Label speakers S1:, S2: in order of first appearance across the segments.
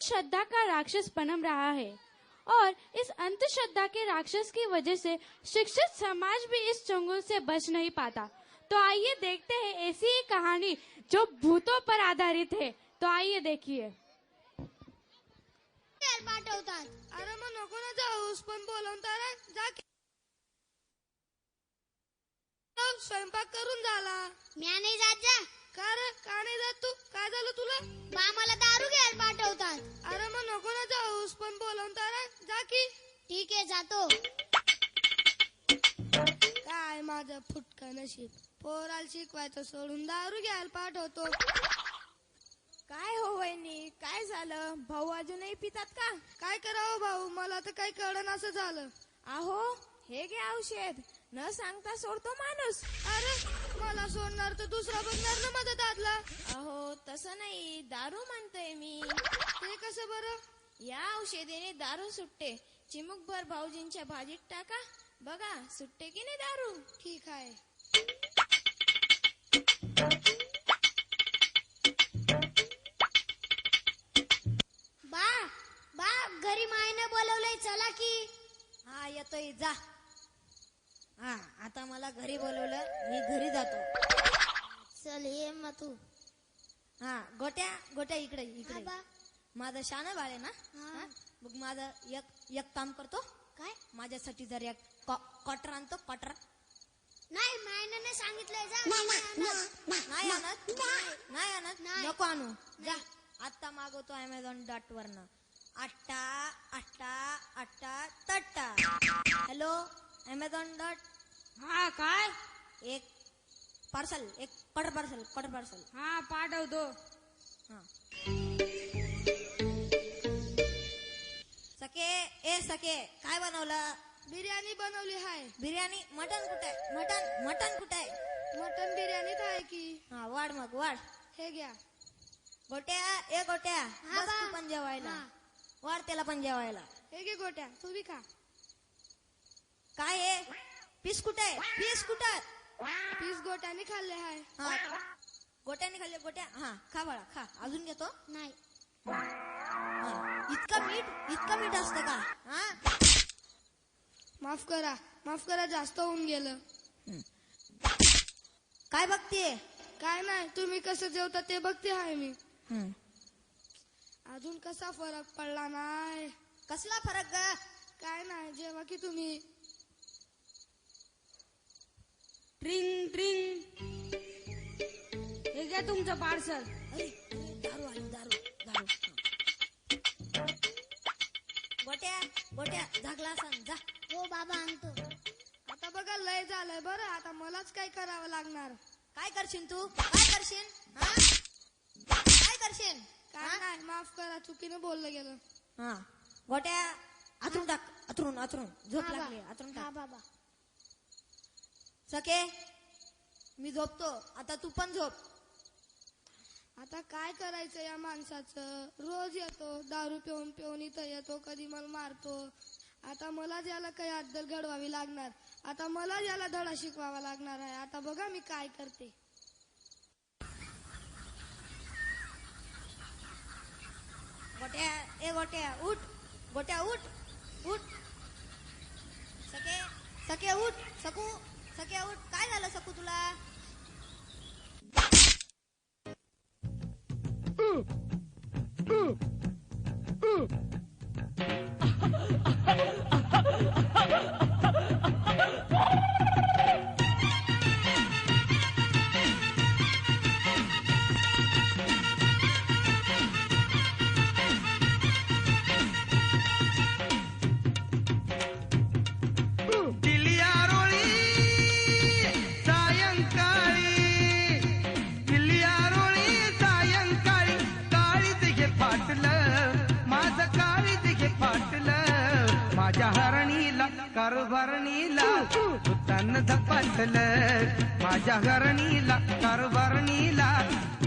S1: अंधश्रद्धा का राक्षस पनप रहा है और इस अंधश्रद्धा के राक्षस की वजह से शिक्षित समाज भी इस चंगुल से बच नहीं पाता। तो आइए देखते हैं ऐसी ही कहानी जो भूतों पर आधारित है। तो आइए देखिए।
S2: पाठवतात। अरे मग नको ना जाऊस, पण बोलवताना जा की। स्वयंपाक करून झाला।
S3: म्या नाही जात जा।
S2: का रे, का नाही जात तू? काय झालं तुला?
S3: बा मला दारू घ्यायला पाठवतात।
S2: अरे मग नको ना जाऊस, पण बोलवताना जा की।
S3: ठीक आहे जातो।
S2: काय माझं फुटका नशीब, पोराला शिकवायचं सोडून दारू घ्यायला पाठवतो।
S4: काय हो वहिनी, काय झालं? भाऊ अजूनही पितात का?
S2: काय करावं भाऊ, मला तर काही कळण असं झालं।
S4: अहो हे घे औषध, न सांगता सोडतो माणूस।
S2: अरे मला सोडणार तर दुसरा बघणार ना मदतातला।
S4: अहो तसं नाही, दारू म्हणतोय मी।
S2: ते कसं बरं?
S4: या औषधीने दारू सुटते। चिमुकभर भाऊजींच्या भाजीत टाका, बघा सुटते की नाही दारू।
S2: ठीक आहे।
S3: बा घरी मायने बोलवलंय, चला की।
S5: हा येतोय, जा। हा आता मला घरी बोलवलं, मी घरी जातो।
S3: चल ये मग तू।
S5: हा गोट्या गोट्या इकडे
S3: हा
S5: इकडे।
S3: बा।
S5: माझं शान बाळ आहे ना।
S3: हा.
S5: मग माझं एक काम करतो
S3: काय?
S5: माझ्यासाठी जर एक क्वार्टर आणतो, क्वार्टर।
S3: नाही मायने नाही सांगितलंय, जा।
S5: नाही आणत, नाही आणत,
S3: नाही.
S5: नको आणू, जा। आता मागवतो Amazon.com वरनं। आट्टा आट्टा आट्टा तट्टा। Hello Amazon.
S1: हा काय?
S5: एक पार्सल, एक क्वार्टर पार्सल।
S1: हा पाठवतो।
S5: हा सके काय बनवलं?
S2: बिर्याणी बनवली आहे।
S5: बिर्याणी? मटन कुठे आहे? मटन कुठे आहे?
S2: मटन बिर्याणीत आहे की।
S5: हा वाढ मग वाढ।
S2: हे घ्या।
S5: गोट्या गोट्या,
S3: हा
S5: बस
S3: बा.
S5: तू पण जेवायला।
S3: हा.
S5: वाढ त्याला पण जेवायला।
S2: हे घे गोट्या, तू बी खा।
S5: काय आहे? पीस कुठे आहे? पीस कुठे?
S2: पीस गोट्याने खाल्ले आहे।
S5: हा गोट्याने खाल्ले गोट्या। हा खा बाळा खा, अजून घेतो।
S3: नाही।
S5: हा इतकं मीठ असतं का? हा
S2: माफ करा, जास्त होऊन गेलं।
S5: काय बघतीये?
S2: काय नाही, तुम्ही कसं जेवता ते बघते आहे मी। अजून कसा फरक पडला नाही?
S5: कसला फरक ग?
S2: काय नाही, जेव्हा की तुम्ही।
S1: ट्रिंग ट्रिंग, हे घ्या तुमचं पार्सल।
S5: दारू आली, दारू। गोट्या झाकला सांग, जा।
S3: हो बाबा आणतो।
S2: आता बघा लय झालंय बरं, आता मलाच काय करावं लागणार।
S5: काय करशील तू? काय करशील? हा काय करशील?
S2: काय नाही, माफ करा, चुकीने बोललं गेलं।
S5: हा गोट्या आतरून टाक, आतरून झोप
S3: हा बा.
S5: लागली, आतरून
S3: हा
S5: टाक।
S3: बाबा।
S5: सके मी झोपतो, आता तू पण झोप।
S2: आता काय करायचं या माणसाचं? रोज येतो, दारू पिऊन इथं येतो, कधी मला मारतो। आता मला ज्याला काही अद्दल घडवावी लागणार, आता मला ज्याला धडा शिकवावा लागणार आहे। आता बघा मी काय करते।
S5: गोट्या उठ, गोट्या उठ। सके उठ, सके उठ। काय झालं सकू तुला?
S6: कारभारणीला उतान झपाटलं, माझ्या घरणीला कारभारणीला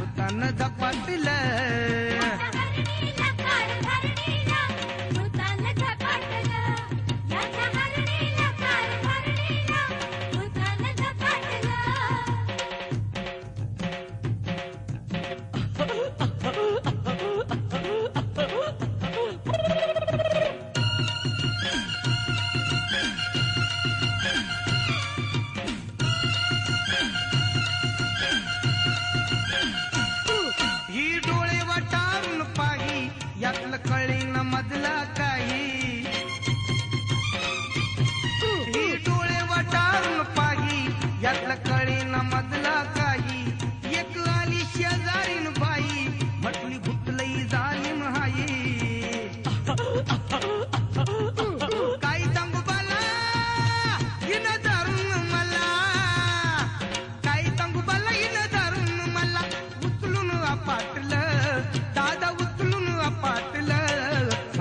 S6: उतान झपाटलं।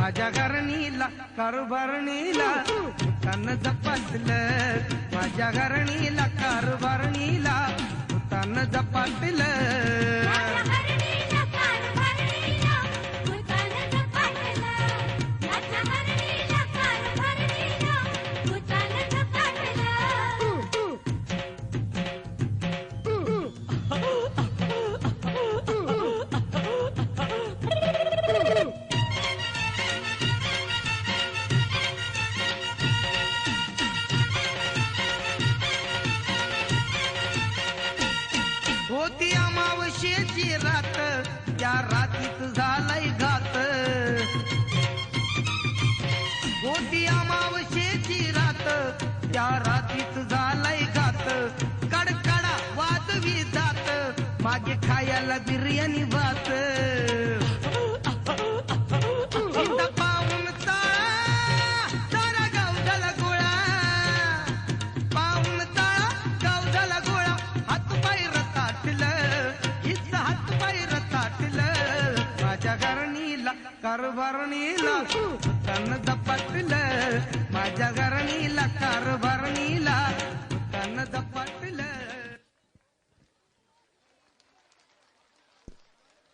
S6: माझ्या घरणीला कारभारणीला भूतान झपाटलं माझ्या घरणीला कारभारणीला भूतान झपाटलं होती अमावस्येची रात त्या रातीत झालाय घात होती अमावस्येची रात त्या रातीत झालाय घात कडकडा वाजवी जात मागे खायला बिर्याणी भात इथं पाहून ताळा सारा गाव झाला गोळा पाहून ताळा गाव झाला गोळा हात पाय रताटलं हिचं हात पाय रताटलं माझ्या घरणीला कारभारणीला भूतान झपाटलं माझ्या घरणीला कारभारणीला